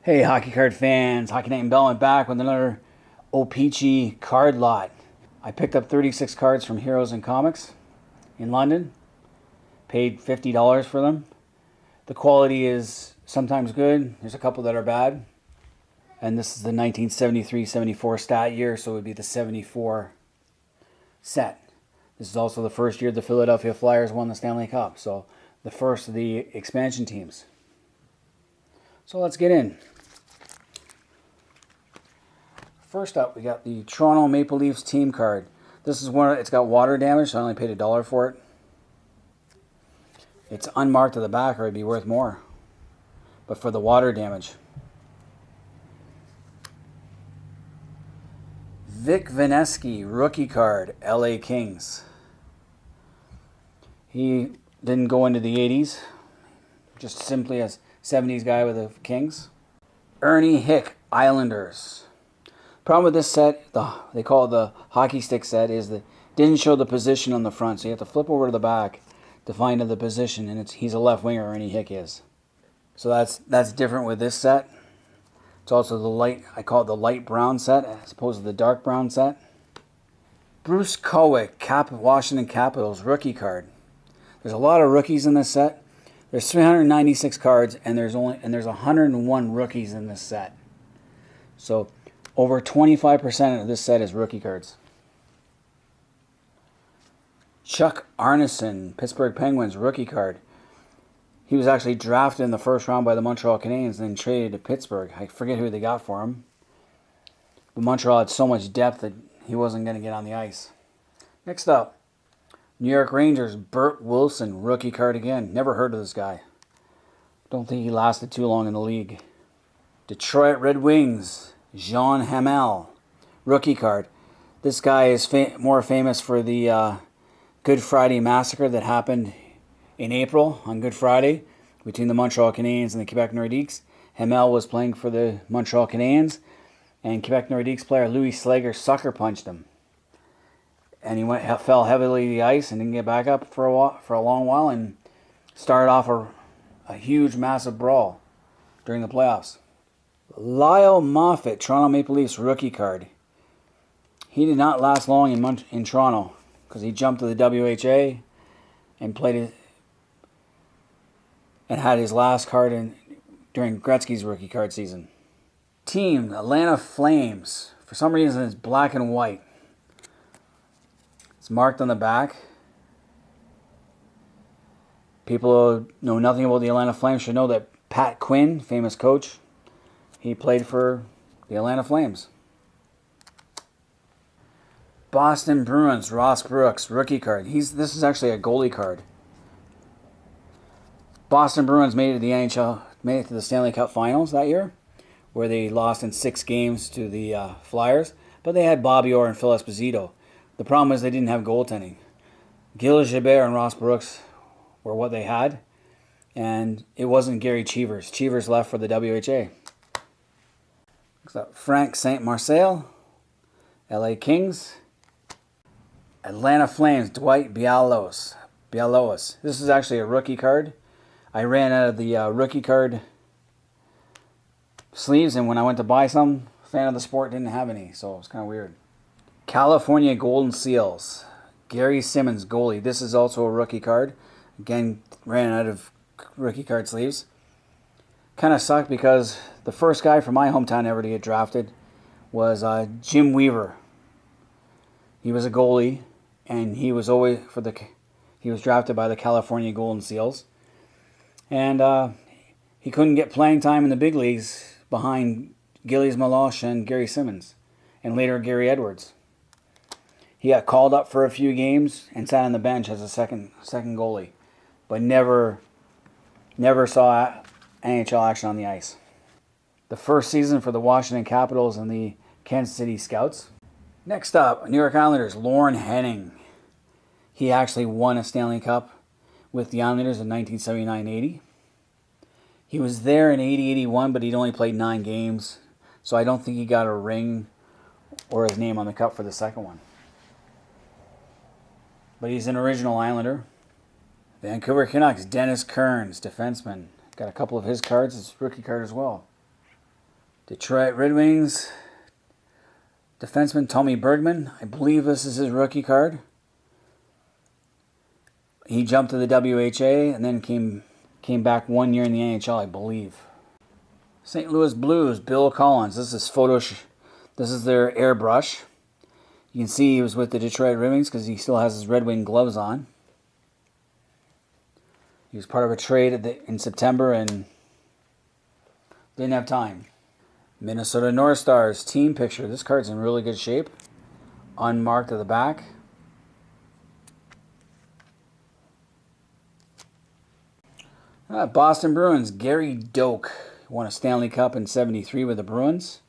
Hey, hockey card fans, Hockey Night in Belmont back with another OPC card lot. I picked up 36 cards from Heroes and Comics in London. Paid $50 for them. The quality is sometimes good. There's a couple that are bad. And this is the 1973-74 stat year, so it would be the 74 set. This is also the first year the Philadelphia Flyers won the Stanley Cup, so the first of the expansion teams. So let's get in. First up, we got the Toronto Maple Leafs team card. This is one. It's got water damage, so I only paid $1 for it. It's unmarked to the back, or it'd be worth more. But for the water damage, Vic Vanesky rookie card, LA Kings. He didn't go into the 80s, just simply a 70s guy with the Kings. Ernie Hick Islanders. Problem with this set, they call it the hockey stick set, is that it didn't show the position on the front, so you have to flip over to the back to find the position, and he's a left winger, Ernie Hick is. So that's different with this set. It's also the light, I call it the light brown set as opposed to the dark brown set. Bruce Kowick, Washington Capitals rookie card. There's a lot of rookies in this set. There's 396 cards, and there's 101 rookies in this set. So over 25% of this set is rookie cards. Chuck Arneson, Pittsburgh Penguins rookie card. He was actually drafted in the first round by the Montreal Canadiens and then traded to Pittsburgh. I forget who they got for him. But Montreal had so much depth that he wasn't going to get on the ice. Next up, New York Rangers, Bert Wilson, rookie card again. Never heard of this guy. Don't think he lasted too long in the league. Detroit Red Wings, Jean Hamel, rookie card. This guy is more famous for the Good Friday massacre that happened in April on Good Friday between the Montreal Canadiens and the Quebec Nordiques. Hamel was playing for the Montreal Canadiens, and Quebec Nordiques player Louis Slager sucker punched him. And he fell heavily to the ice and didn't get back up for a long while, and started off a huge, massive brawl during the playoffs. Lyle Moffat, Toronto Maple Leafs rookie card. He did not last long in Toronto because he jumped to the WHA and played and had his last card during Gretzky's rookie card season. Team, Atlanta Flames. For some reason, it's black and white. It's marked on the back. People who know nothing about the Atlanta Flames should know that Pat Quinn, famous coach, he played for the Atlanta Flames. Boston Bruins, Ross Brooks, rookie card. This is actually a goalie card. Boston Bruins made it to the Stanley Cup Finals that year, where they lost in 6 games to the Flyers. But they had Bobby Orr and Phil Esposito. The problem is they didn't have goaltending. Gilles Gilbert and Ross Brooks were what they had, and it wasn't Gary Cheevers. Cheevers left for the WHA. Next up, Frank St. Marcel, LA Kings. Atlanta Flames, Dwight Bialos. This is actually a rookie card. I ran out of the rookie card sleeves, and when I went to buy some, fan of the sport didn't have any, so it was kind of weird. California Golden Seals, Gary Simmons, goalie. This is also a rookie card. Again, ran out of rookie card sleeves. Kind of sucked because the first guy from my hometown ever to get drafted was Jim Weaver. He was a goalie, and he was drafted by the California Golden Seals. And he couldn't get playing time in the big leagues behind Gillies Meloche and Gary Simmons, and later Gary Edwards. He got called up for a few games and sat on the bench as a second goalie, but never saw NHL action on the ice. The first season for the Washington Capitals and the Kansas City Scouts. Next up, New York Islanders, Lorne Henning. He actually won a Stanley Cup with the Islanders in 1979-80. He was there in 80-81, but he'd only played 9 games, so I don't think he got a ring or his name on the cup for the second one. But he's an original Islander. Vancouver Canucks, Dennis Kearns, defenseman. Got a couple of his cards. It's a rookie card as well. Detroit Red Wings defenseman Tommy Bergman. I believe this is his rookie card. He jumped to the WHA and then came back 1 year in the NHL, I believe. St. Louis Blues, Bill Collins. This is this is their airbrush. You can see he was with the Detroit Red Wings because he still has his Red Wing gloves on. He was part of a trade in September and didn't have time. Minnesota North Stars team picture. This card's in really good shape. Unmarked at the back. Boston Bruins, Gary Doak. Won a Stanley Cup in '73 with the Bruins.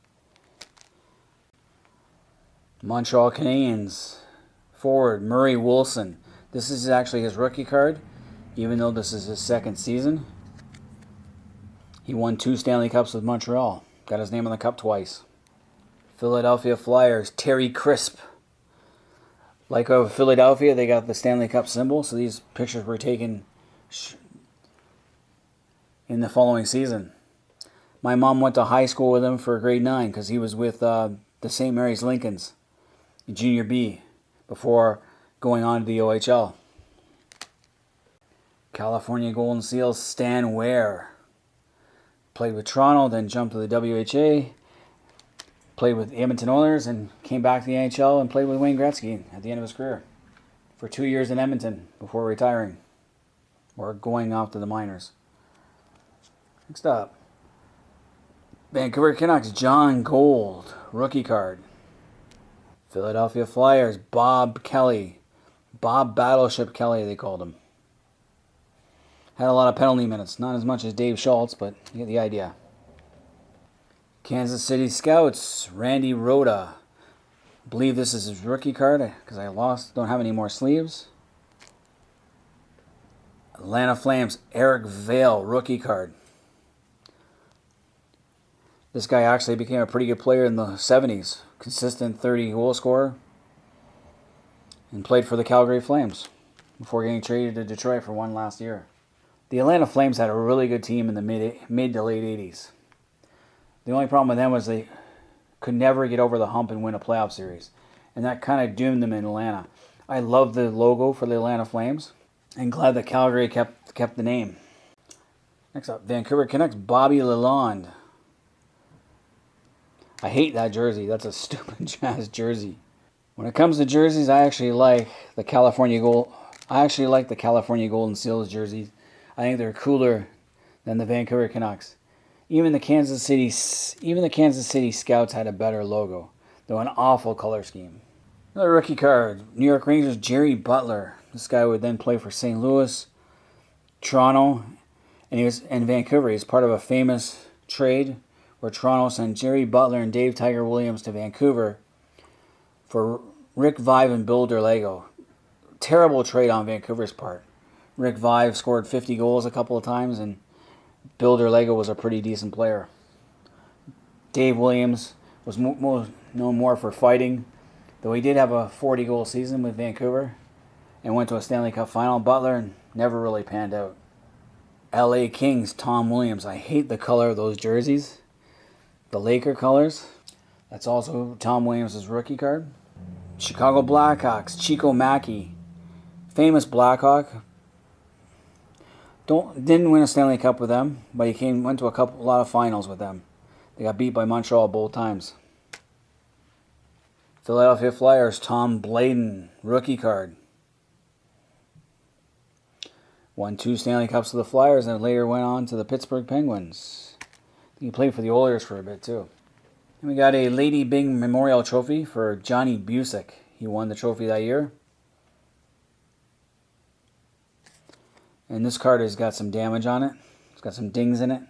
Montreal Canadiens, forward Murray Wilson. This is actually his rookie card, even though this is his second season. He won 2 Stanley Cups with Montreal. Got his name on the cup twice. Philadelphia Flyers, Terry Crisp. Like of Philadelphia, they got the Stanley Cup symbol, so these pictures were taken in the following season. My mom went to high school with him for grade 9 because he was with the St. Mary's Lincolns in Junior B before going on to the OHL. California Golden Seals, Stan Ware. Played with Toronto, then jumped to the WHA. Played with Edmonton Oilers and came back to the NHL and played with Wayne Gretzky at the end of his career for 2 years in Edmonton before retiring or going off to the minors. Next up, Vancouver Canucks, John Gold, rookie card. Philadelphia Flyers, Bob Kelly. Bob Battleship Kelly, they called him. Had a lot of penalty minutes. Not as much as Dave Schultz, but you get the idea. Kansas City Scouts, Randy Rhoda. I believe this is his rookie card because I don't have any more sleeves. Atlanta Flames, Eric Vale, rookie card. This guy actually became a pretty good player in the 70s. Consistent 30-goal scorer. And played for the Calgary Flames before getting traded to Detroit for one last year. The Atlanta Flames had a really good team in the mid to late 80s. The only problem with them was they could never get over the hump and win a playoff series. And that kind of doomed them in Atlanta. I love the logo for the Atlanta Flames. And glad that Calgary kept the name. Next up, Vancouver Canucks, Bobby Lalonde. I hate that jersey. That's a stupid jazz jersey. When it comes to jerseys, I actually like the California Golden Seals jerseys. I think they're cooler than the Vancouver Canucks. Even the Kansas City Scouts had a better logo, though an awful color scheme. Another rookie card, New York Rangers, Jerry Butler. This guy would then play for St. Louis, Toronto, and he was in Vancouver. He's part of a famous trade where Toronto sent Jerry Butler and Dave Tiger Williams to Vancouver for Rick Vaive and Bill Derlego. Terrible trade on Vancouver's part. Rick Vaive scored 50 goals a couple of times, and Bill Derlego was a pretty decent player. Dave Williams was known more for fighting, though he did have a 40-goal season with Vancouver and went to a Stanley Cup final. Butler never really panned out. LA Kings, Tom Williams. I hate the color of those jerseys. The Laker colors. That's also Tom Williams' rookie card. Chicago Blackhawks, Chico Mackey. Famous Blackhawk. Didn't win a Stanley Cup with them, but he went to a lot of finals with them. They got beat by Montreal both times. Philadelphia Flyers, Tom Bladen, rookie card. Won 2 Stanley Cups with the Flyers and later went on to the Pittsburgh Penguins. He played for the Oilers for a bit too. And we got a Lady Byng Memorial Trophy for Johnny Busick. He won the trophy that year. And this card has got some damage on it. It's got some dings in it.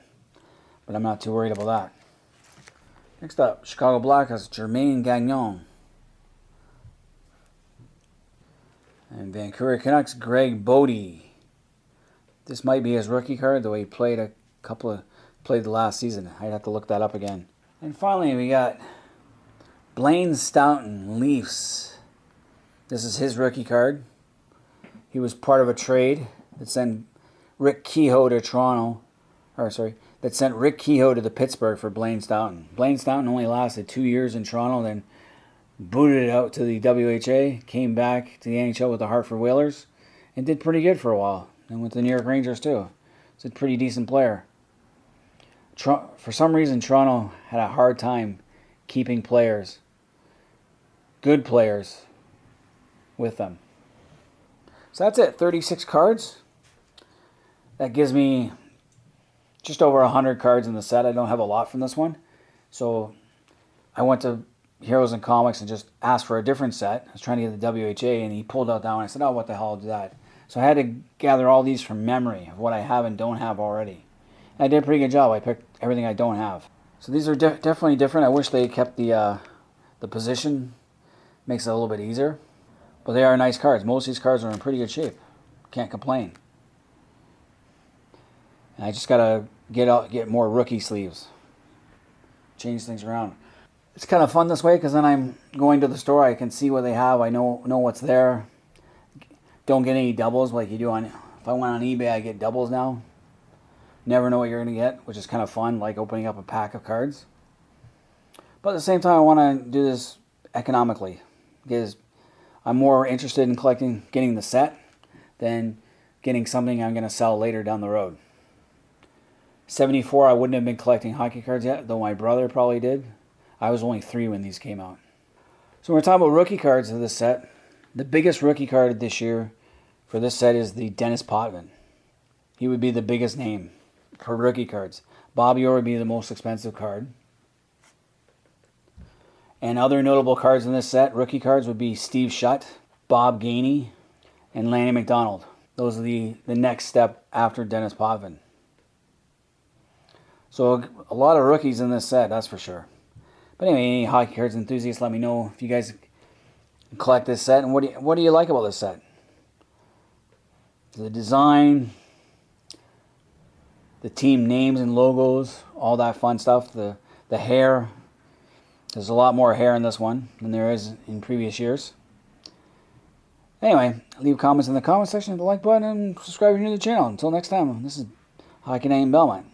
But I'm not too worried about that. Next up, Chicago Blackhawks, Jermaine Gagnon. And Vancouver Canucks, Greg Bodie. This might be his rookie card, though he played the last season. I'd have to look that up again. And finally, we got Blaine Stoughton, Leafs. This is his rookie card. He was part of a trade that sent Rick Kehoe to Toronto. that sent Rick Kehoe to the Pittsburgh for Blaine Stoughton. Blaine Stoughton only lasted 2 years in Toronto, then booted it out to the WHA, came back to the NHL with the Hartford Whalers, and did pretty good for a while. And with the New York Rangers too. He's a pretty decent player. For some reason, Toronto had a hard time keeping players, good players, with them. So that's it, 36 cards. That gives me just over 100 cards in the set. I don't have a lot from this one. So I went to Heroes and Comics and just asked for a different set. I was trying to get the WHA, and he pulled out that one. I said, oh, what the hell is that? So I had to gather all these from memory of what I have and don't have already. And I did a pretty good job. I picked everything I don't have. So these are definitely different. I wish they kept the position. Makes it a little bit easier. But they are nice cards. Most of these cards are in pretty good shape. Can't complain. And I just gotta get more rookie sleeves. Change things around. It's kind of fun this way because then I'm going to the store. I can see what they have. I know what's there. Don't get any doubles like you do on. If I went on eBay, I get doubles now. Never know what you're gonna get, which is kind of fun, like opening up a pack of cards. But at the same time, I want to do this economically because I'm more interested in getting the set than getting something I'm going to sell later down the road. 74, I wouldn't have been collecting hockey cards yet, though my brother probably did. I was only 3 when these came out. So we're talking about rookie cards of this set. The biggest rookie card this year for this set is the Dennis Potvin. He would be the biggest name for rookie cards. Bobby Orr would be the most expensive card. And other notable cards in this set, rookie cards, would be Steve Shutt, Bob Gainey, and Lanny McDonald. Those are the next step after Dennis Potvin. So a lot of rookies in this set, that's for sure. But anyway, any hockey cards enthusiasts, let me know if you guys collect this set. And what do you like about this set? The design, the team names and logos, all that fun stuff, the hair. There's a lot more hair in this one than there is in previous years. Anyway, leave comments in the comment section, hit the like button, and subscribe if you're new to the channel. Until next time, this is Hockey Night in Belmont.